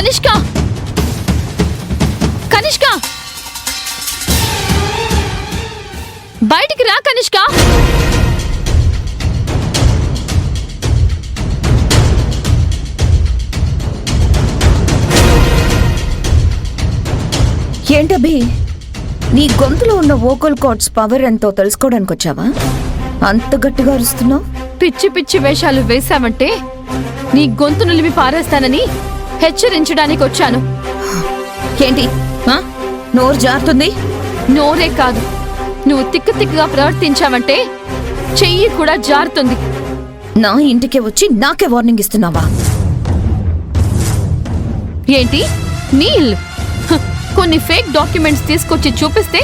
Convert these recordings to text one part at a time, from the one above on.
కనిష్క కనిష్క బయటికి రా కనిష్క. ఏంటబ్బి, నీ గొంతులో ఉన్న వోకల్ కార్డ్స్ పవర్ ఎంతో తెలుసుకోవడానికి వచ్చావా? అంత గట్టిగా అరుస్తున్నావు. పిచ్చి పిచ్చి వేషాలు వేశావంటే నీ గొంతు నిలిమి పారేస్తానని హెచ్చరించడానికి వచ్చాను. ఏంటి నోరు జారుతుంది? నోరే కాదు, నువ్వు తిక్కగా ప్రవర్తించావంటే చెయ్యి కూడా జారుతుంది. నా ఇంటికి వచ్చి నాకే వార్నింగ్ ఇస్తున్నావా? ఏంటి నీల్? కొన్ని ఫేక్ డాక్యుమెంట్స్ తీసుకొచ్చి చూపిస్తే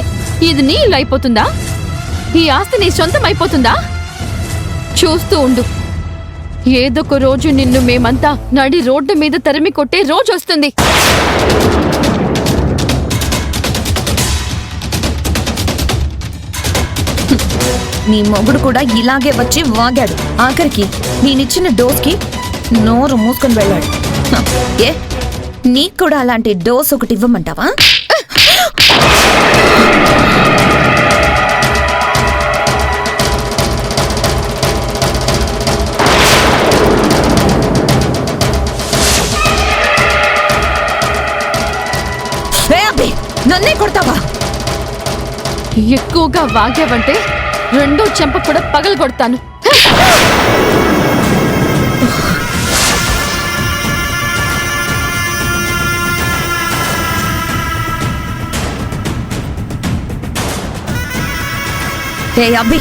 ఇది నీ ఇల్లు అయిపోతుందా? ఈ ఆస్తి నీ సొంతం అయిపోతుందా? చూస్తూ ఉండు, ఏదొక రోజు నిన్ను మేమంతా నడి రోడ్డు మీద తరిమి కొట్టే రోజు వస్తుంది. నీ మొగుడు కూడా ఇలాగే వచ్చి వాగాడు. ఆఖరికి నేనిచ్చిన డోస్కి నోరు మూసుకొని వెళ్ళాడు. ఏ నీకు కూడా అలాంటి డోస్ ఒకటి ఇవ్వమంటావా? నన్నే కొడతావా? ఎక్కువగా వాగావంటే రెండో చెంప కూడా పగలు కొడతాను. హే అబ్బి,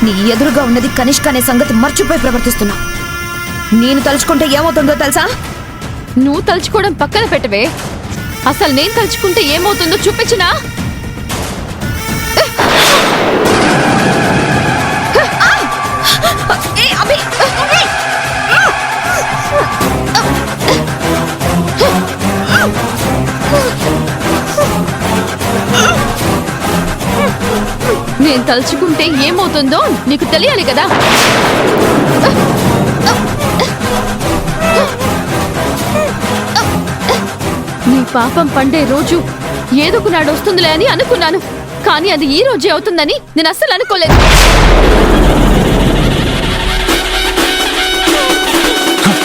నీ ఎదురుగా ఉన్నది కనిష్క అనే సంగతి మర్చిపోయి ప్రవర్తిస్తున్నావు. నేను తలుచుకుంటే ఏమవుతుందో తెలుసా? నువ్వు తలుచుకోవడం పక్కన పెట్టవే, అసలు నేను తలుచుకుంటే ఏమవుతుందో చూపించినా? నేను తలుచుకుంటే ఏమవుతుందో నీకు తెలియాలి కదా. నీ పాపం పండే రోజు ఏదొక నాడు వస్తుందిలే అని అనుకున్నాను, కానీ అది ఈ రోజే అవుతుందని నేను అస్సలు అనుకోలేదు.